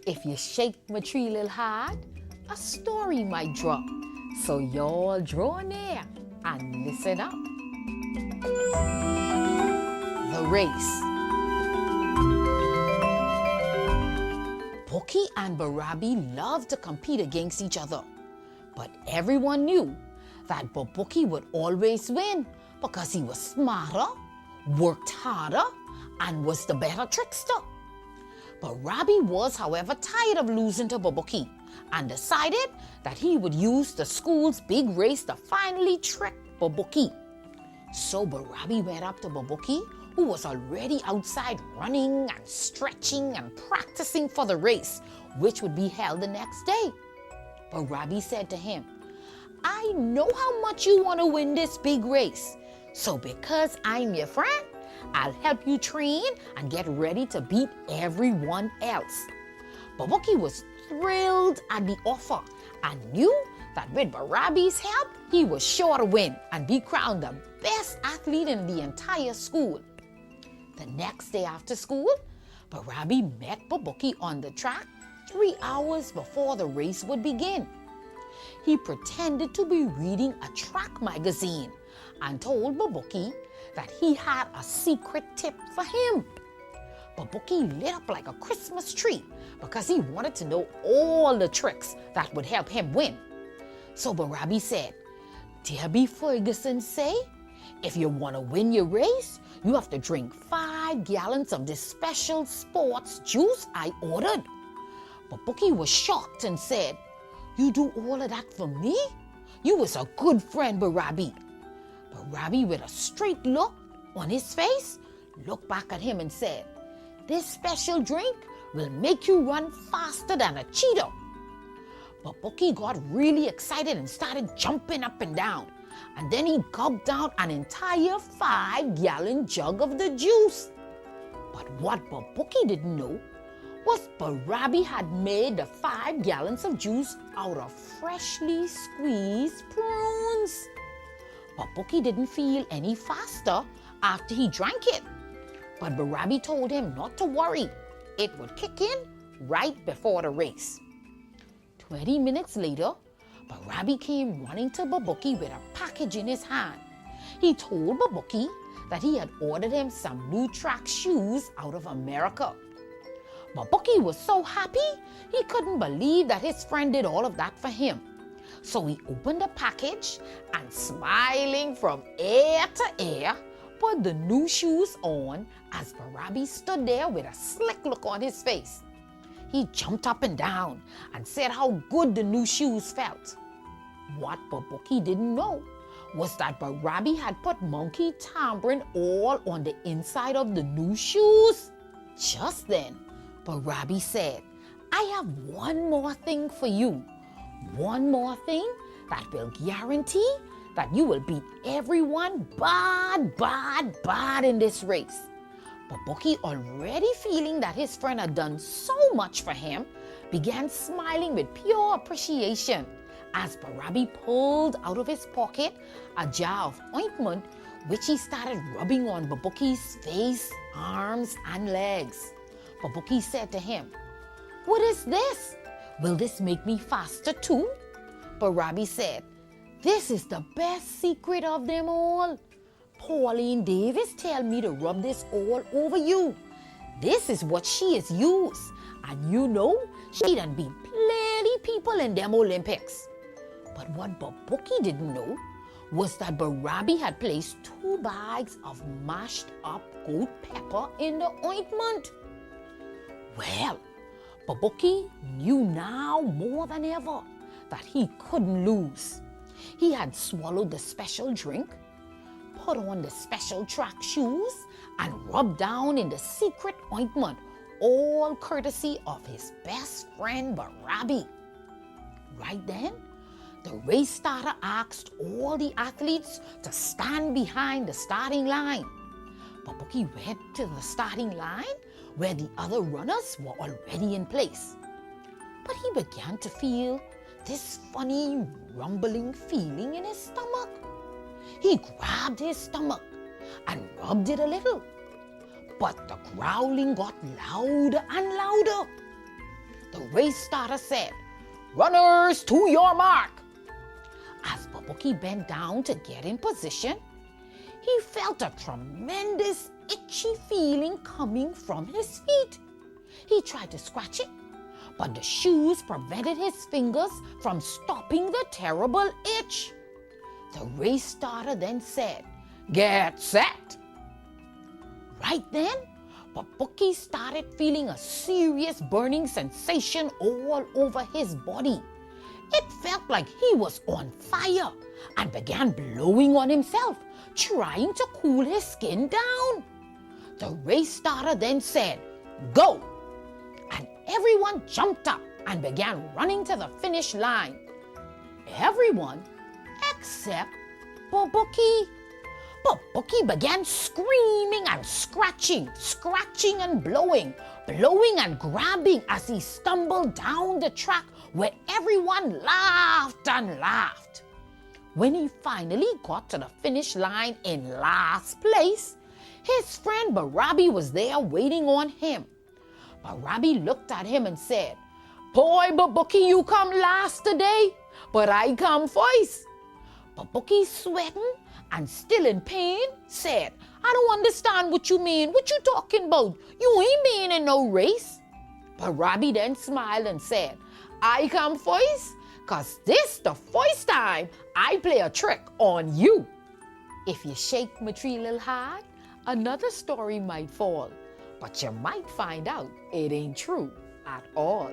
If you shake my tree little hard, a story might drop. So y'all draw near and listen up. The Race. Portia and Barabi loved to compete against each other, but everyone knew that Portia would always win because he was smarter, worked harder, and was the better trickster. Barabi was, however, tired of losing to Portia and decided that he would use the school's big race to finally trick Portia. So Barabi went up to Portia, who was already outside running and stretching and practicing for the race, which would be held the next day. Barabi said to him, "I know how much you want to win this big race, so because I'm your friend, I'll help you train and get ready to beat everyone else." Portia was thrilled at the offer and knew that with Barabi's help, he was sure to win and be crowned the best athlete in the entire school. The next day after school, Barabi met Portia on the track 3 hours before the race would begin. He pretended to be reading a track magazine and told Portia that he had a secret tip for him. Portia lit up like a Christmas tree because he wanted to know all the tricks that would help him win. So Barabi said, "Debbie Ferguson say, if you want to win your race, you have to drink 5 gallons of this special sports juice I ordered." Portia was shocked and said, "You do all of that for me? You was a good friend, Barabi." Barabi, with a straight look on his face, looked back at him and said, "This special drink will make you run faster than a cheetah." Portia got really excited and started jumping up and down. And then he gulped down an entire 5-gallon jug of the juice. But what Portia didn't know was Barabi had made the 5 gallons of juice out of freshly squeezed prunes. Portia didn't feel any faster after he drank it. But Barabi told him not to worry. It would kick in right before the race. 20 minutes later, Barabi came running to Portia with a package in his hand. He told Portia that he had ordered him some new track shoes out of America. Portia was so happy he couldn't believe that his friend did all of that for him. So he opened the package and, smiling from ear to ear, put the new shoes on as Barabi stood there with a slick look on his face. He jumped up and down and said how good the new shoes felt. What Portia didn't know was that Barabi had put monkey tambourine all on the inside of the new shoes. Just then, Barabi said, "I have one more thing for you. One more thing that will guarantee that you will beat everyone bad in this race." Portia, already feeling that his friend had done so much for him, began smiling with pure appreciation as Barabi pulled out of his pocket a jar of ointment which he started rubbing on Portia's face, arms, and legs. Portia said to him, "What is this? Will this make me faster too?" Barabi said, "This is the best secret of them all. Pauline Davis tell me to rub this all over you. This is what she has used, and you know she done beat plenty people in them Olympics." But what Portia didn't know was that Barabi had placed 2 bags of mashed up goat pepper in the ointment. Well, Portia knew now more than ever that he couldn't lose. He had swallowed the special drink, put on the special track shoes, and rubbed down in the secret ointment, all courtesy of his best friend Barabi. Right then, the race starter asked all the athletes to stand behind the starting line. Portia went to the starting line where the other runners were already in place. But he began to feel this funny rumbling feeling in his stomach. He grabbed his stomach and rubbed it a little. But the growling got louder and louder. The race starter said, "Runners, to your mark." As Babuki bent down to get in position, he felt a tremendous itchy feeling coming from his feet. He tried to scratch it, but the shoes prevented his fingers from stopping the terrible itch. The race starter then said, "Get set." Right then, Babuki started feeling a serious burning sensation all over his body. It felt like he was on fire and began blowing on himself, trying to cool his skin down. The race starter then said, "Go!" And everyone jumped up and began running to the finish line. Everyone except Babuki. Babuki began screaming and scratching and blowing and grabbing as he stumbled down the track where everyone laughed and laughed. When he finally got to the finish line in last place, his friend Barabi was there waiting on him. Barabi looked at him and said, "Boy, Babuki, you come last today, but I come first." Babuki, sweating and still in pain, said, "I don't understand what you mean. What you talking about? You ain't been in no race." Barabi then smiled and said, "I come first, 'cause this the first time I play a trick on you." If you shake my tree little hard, another story might fall, but you might find out it ain't true at all.